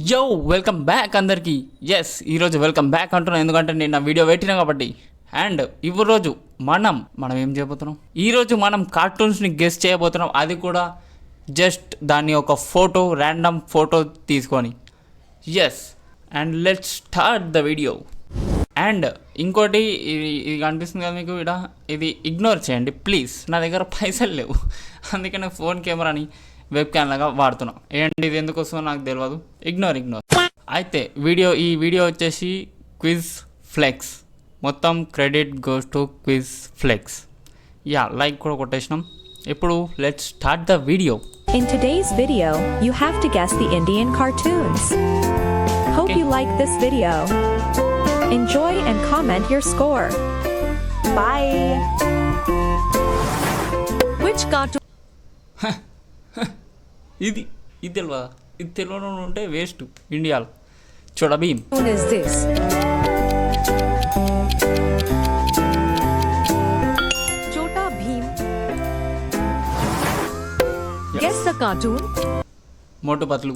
Yo welcome back అందరికీ. Yes ఈరోజు welcome back అంటున్నాను ఎందుకంటే నేను నా వీడియో పెట్టినా కాబట్టి. అండ్ ఈరోజు మనం ఏం చేయబోతున్నాం, ఈరోజు మనం కార్టూన్స్ని గెస్ చేయబోతున్నాం. అది కూడా జస్ట్ దాన్ని ఒక ఫోటో, ర్యాండమ్ ఫోటో తీసుకొని. Yes and let's start the video. And ఇంకోటి ఇది కనిపిస్తుంది కదా మీకు ఇక్కడ, ఇది ఇగ్నోర్ చేయండి ప్లీజ్. నా దగ్గర పైసలు లేవు అందుకనే ఫోన్ కెమెరాని వెబ్ క్యామ్ లాగా వాడుతున్నాం. ఏంటి ఇది ఎందుకు వస్తుందో నాకు తెలియదు. ఇగ్నోర్. అయితే ఈ వీడియో వచ్చేసి క్విజ్ ఫ్లెక్స్. మొత్తం credit goes to Quiz Flex. Yeah like కూడా కొట్టేసినాం. ఇప్పుడు let's start the video. In today's video, you have to guess the Indian cartoons. Hope you like this video. Enjoy and comment your score. Bye. Which cartoon? ఇది తెలియదా? ఇది తెలియని ఉంటే waste ఇండియాలో. చూడ Bhim. What is this? Chota Bheem. Guess the cartoon. మోటు పత్లు.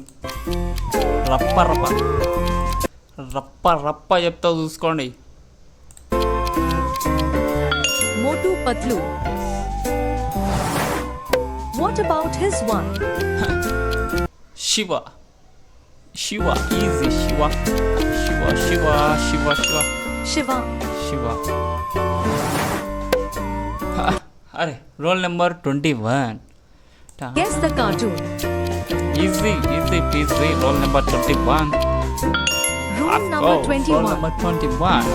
రప్ప చెప్తా చూసుకోండి. Motu Patlu. What about his one? Shiva. Easy. Shiva. अरे roll number 21. Guess the cartoon. Easy peasy. Roll number 21. Roll number 21. Roll number 21.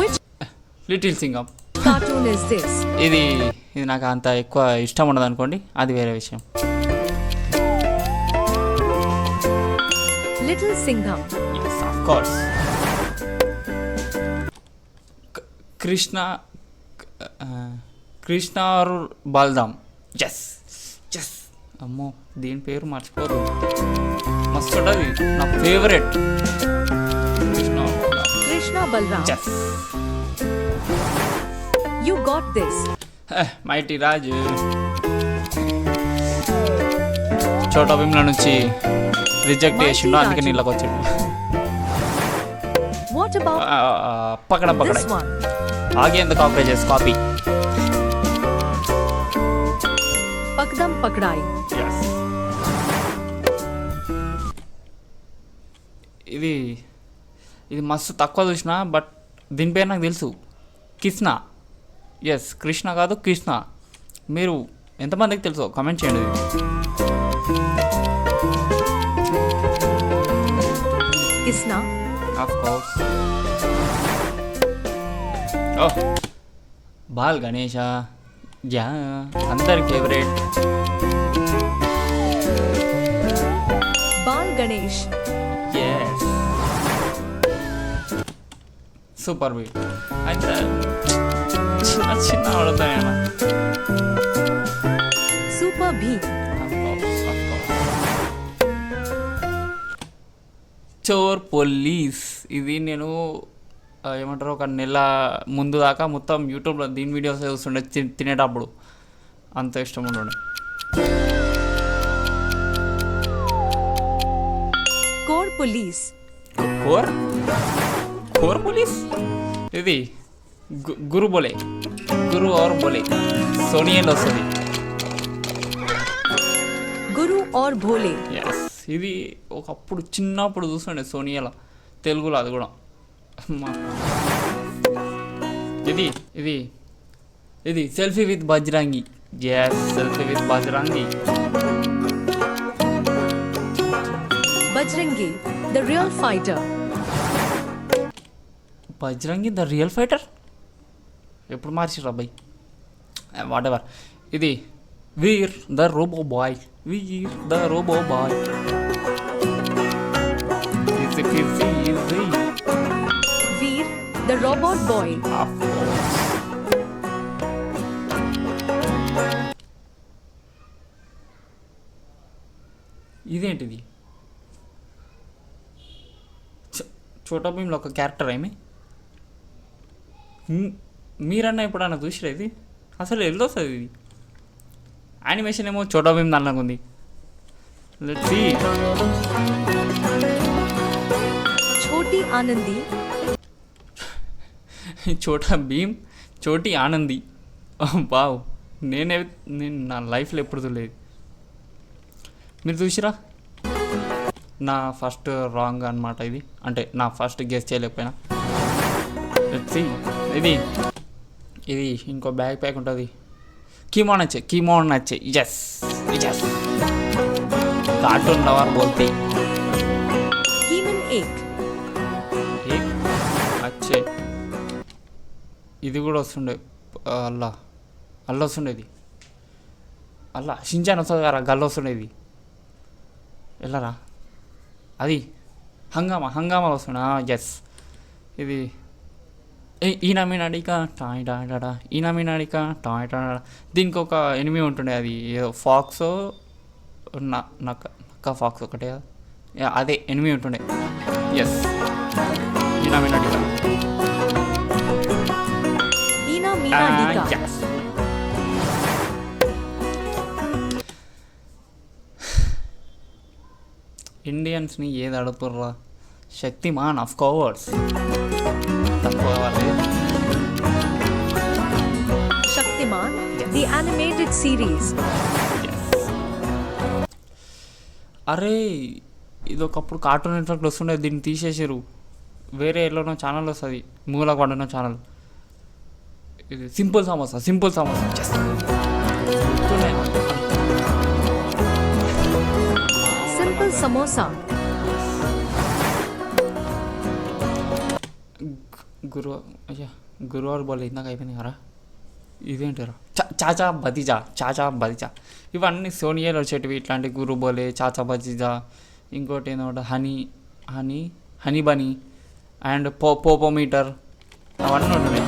Which Little Singam. cartoon is this? ఇది నాకు అంత ఎక్కువ ఇష్టం ఉండదు అనుకోండి, అది వేరే విషయం. Little Singham. Yes, of course. Krishna ఆర్ బల్దాం. ఎస్ అమ్మో దీని పేరు మర్చిపోదు. మస్తు ఉంటుంది, నా favourite. Krishna Balram. Yes You got this. Mighty Raju. Chhota భీమ్ల నుంచి రిజెక్ట్ చేసిండు, అందుకే నీళ్ళకి వచ్చాడు. What about పకడ this one? Oggy and the cockroaches copy. Pakdam Pakdai. ఇది మస్తు తక్కువ చూసిన, బట్ దీని పేరు నాకు తెలుసు. కృష్ణ. ఎస్ కృష్ణ కాదు కృష్ణ. మీరు ఎంతమందికి తెలుసు కామెంట్ చేయండి. Krishna. Of course. Oh Bal Ganesha. Yeah అందరి favourite. Bal Ganesh. Yes super Bheem. అయితే చిన్న ఆడుతాయన్న. Super Bheem. చోర్ పోలీస్. ఇది నేను ఏమంటారు ఒక నెల ముందు దాకా మొత్తం యూట్యూబ్లో దీని వీడియోస్ చూస్తుండే తినేటప్పుడు. అంత ఇష్టం ఉండే. Core Police. Core police. ఇది గురు ఆర్ బోలే. సోనియాలో వస్తుంది. Guru or Bhole. ఎస్ ఇది ఒకప్పుడు చిన్నప్పుడు చూస్తుండే సోనియాలో, తెలుగులో అది కూడా. ఇది selfie with Bajrangi. Yes selfie with Bajrangi. Bajrangi, the real fighter. Bajrangi the real fighter. ఎప్పుడు మార్చిరా బై, వాట్ ఎవర్. ఇది Veer the robot boy. Veer the robot boy. Of course. ఇదేంటిది? చోటా భీమ్లో ఒక క్యారెక్టర్ ఏమి మీరన్నా ఎప్పుడన్నా చూసిరా? ఇది అసలు వెళ్ళొస్తుంది. ఇది యానిమేషన్ ఏమో చోటా భీమ్ దానిలాగా ఉంది. Let's see. Choti Anandi. Chhota Bheem, Choti Anandi. Wow, నేను నా లైఫ్లో ఎప్పుడు చూడలేదు. మీరు చూసిరా? నా ఫస్ట్ రాంగ్ అనమాట ఇది, అంటే నా ఫస్ట్ గెస్ చేయలేకపోయినా. ఇది ఇది ఇంకో బ్యాక్ ప్యాక్ ఉంటుంది. కీమోన్ వచ్చే ఎస్ ఎస్ కార్టూన్ లవర్ బోల్తే Heman 8. వచ్చే ఇది కూడా వస్తుండే. అల్లా వస్తుండేది. అల్లా షించాన్ వస్తుంది కదా, గల్ల వస్తుండేది. వెళ్ళరా అది హంగామా వస్తుండే. ఎస్ ఇది ఈనామినాడిక టాయ్ డాడా, ఈనామినాడిక టాయ్ డాడా. దీనికి ఒక ఎనిమి ఉంటుండే, అది ఏదో ఫాక్స్ నక్క ఫాక్స్ ఒకటే కదా, అదే ఎనిమి ఉంటుండే. ఎస్ ఈనామినాడిక. Ina Mina Dika. Yes. ఇండియన్స్ని ఏది అడుగుతుర్రా? Shaktimaan of course. తక్కువ వాళ్ళే. Shaktiman, the animated series. అరే ఇది ఒకప్పుడు కార్టూన్ నెట్వర్క్లో వస్తుండే, దీన్ని తీసేసారు. వేరే ఎల్లోనో ఛానల్ వస్తుంది, మూలకు పడిన ఛానల్. ఇది సింపుల్ సమోసా. Simple Samosa. గురువారు బోలే ఇందాక అయిపోయినాయి కదా. ఇదేంటారా? చాచా బతిజా. ఇవన్నీ సోనియాలో వచ్చేటివి ఇట్లాంటి గురు బోలే, చాచా బతిజా. ఇంకోటి ఏంటంటే హనీ బనీ అండ్ పోపోమీటర్, అవన్నీ ఉంటున్నాయి.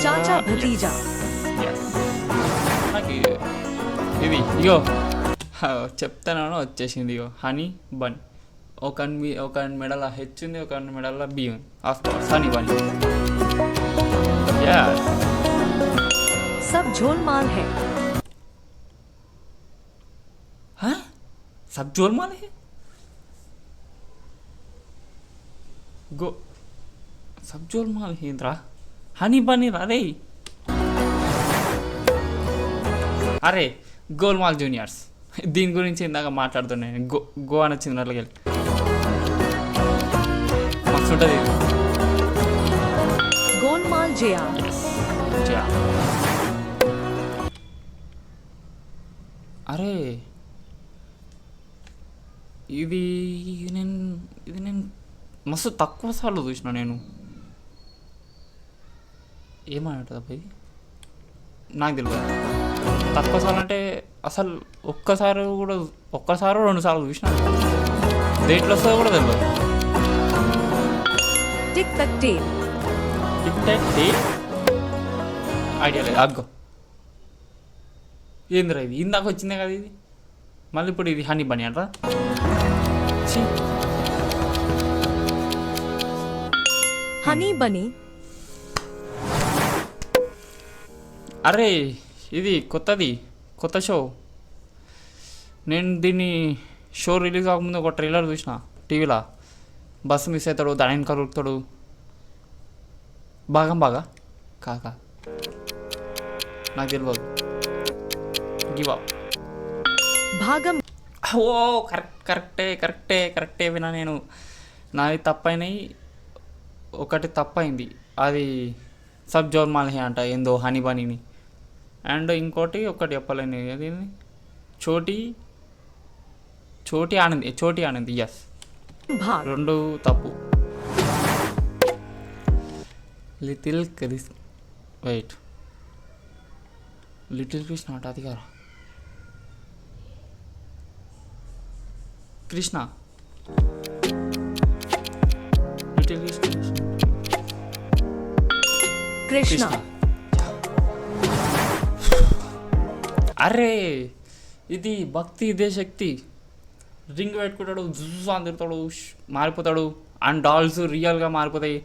Chacha Bhatija. నాకు ఇది ఇగో చెప్తాను వచ్చేసింది. ఇగో హనీ బన్. ఒక మెడల హెచ్ ఉంది, ఒక మెడల బి ఉంది. Of course honey bun. सब झोलमाल है. सब झोलमाल है. गो सब झोलमाल ఏంద్రా? హనీ బనీ రే. అరే గోల్మాల్ జూనియర్స్, దీని గురించి ఇందాక మాట్లాడుతున్నాను. గో అని వచ్చింది నల్లకి వెళ్ళి మస్తు ఉంటుంది. Golmaal Jaya. అరే ఇది నేను మస్తు తక్కువ సార్లు చూసిన. నేను ఏమంటుంది పోయి నాకు తెలియదు. తక్కువ సార్లు అంటే అసలు ఒక్కసారి 2 సార్లు చూసిన. దేంట్లో వస్తుందో కూడా తెలియదు. Tic Tac Tape. ఐడియా లేదు. అగ్గో ఏందిరా ఇది? ఇందాక వచ్చిందే కదా ఇది, మళ్ళీ ఇప్పుడు ఇది హనీ బనీ అంటారా? Honey Bunny. అరే ఇది కొత్త షో. నేను దీన్ని షో రిలీజ్ కాకముందు ఒక ట్రైలర్ చూసిన టీవీలో. బస్సు మిస్ అవుతాడు, దాని వెనక ఉరుకుతాడు. బాగా కాకా నాకు తెలియదు. Give up. Bhagam. ఓ కరెక్టే వినా. నేను నాది తప్పైనాయి. ఒకటి తప్పైంది, అది సబ్ జోల్మాల్ హే అంట ఏందో హనీ బనీని. అండ్ ఇంకోటి ఒకటి చెప్పలేని, అది చోటి ఆనంది. Yes, Bhag. 2 తప్పు. Little Krishna. Wait, little Krishna అంట అది కదా. Krishna, little Krishna. అరే ఇది భక్తి, ఇదే శక్తి. రింగ్ పెట్టుకుంటాడు, జుజు అని తిరుగుతాడు, మారిపోతాడు. అండ్ డాల్స్ రియల్గా మారిపోతాయి.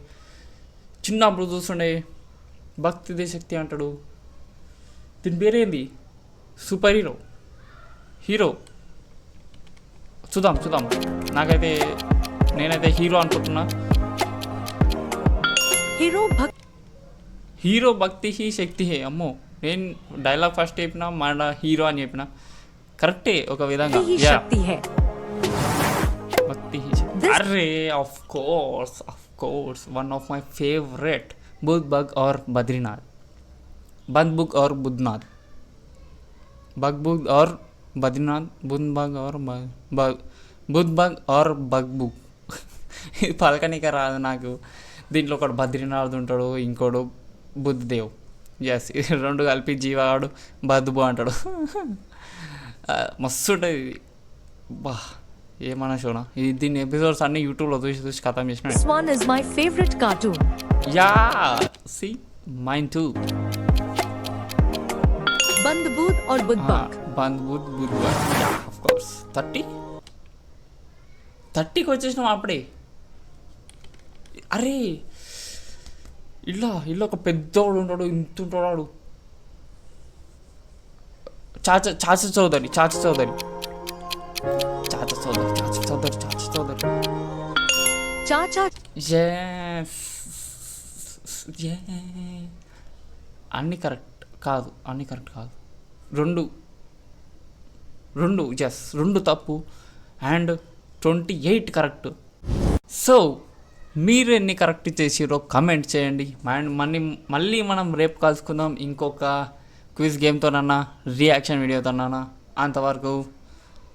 చిన్నప్పుడు చూస్తుండే భక్తి ఇదే శక్తి అంటాడు. దీని పేరేంది? సూపర్ హీరో చూద్దాం నాకైతే నేనైతే హీరో అనుకుంటున్నా. హీరో భక్తి హీ శక్తి హే. అమ్మో, నేను డైలాగ్ ఫస్ట్ చెప్పిన మన హీరో అని చెప్పిన కరెక్టే ఒక విధంగా. భక్తి హీ శక్తి. అరే of course one of my favourite బుద్ బగ్ ఆర్ బద్రీనాథ్, బద్ బుగ్ ఆర్ బుద్నాథ్, బగ్ బుగ్ ఆర్ బద్రీనాథ్, బుద్ బగ్ ఆర్ బుద్ బగ్ ఆర్ బగ్ బుగ్. ఇది పలకనిక రాదు నాకు. దీంట్లో ఒకడు బద్రీనాథ్ ఉంటాడు, ఇంకోడు బుద్ధదేవ్. ఎస్, రెండు కలిపి జీవాడు బద్బు అంటాడు. మస్తు ఉంటుంది ఇది. బా ఏమన్నా షోనా ఇది. దీని ఎపిసోడ్స్ అన్ని యూట్యూబ్లో చూసి ఖతం చేసిన. This one is my favorite cartoon. Yeah see mine too. Band Boot or Budbak? బంద్ బుద్ బుద్ బగ్. Yeah of course. 30కి వచ్చేసినాం అప్పుడే. అరే ఇల్లు ఒక పెద్దోడు ఉంటాడు, ఇంత ఉంటాడు. చాచ చౌదరి. Cha-cha. ఎస్, అన్నీ కరెక్ట్ కాదు. రెండు తప్పు అండ్ 28 కరెక్ట్. సో మీరు ఎన్ని కరెక్ట్ చేసిరో కమెంట్ చేయండి. మళ్ళీ మనం రేపు కలుసుకుందాం ఇంకొక క్విజ్ గేమ్తోనన్నా రియాక్షన్ వీడియోతోనన్నా. అంతవరకు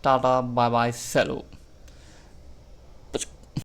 టాటా బాయ్ సెలవు.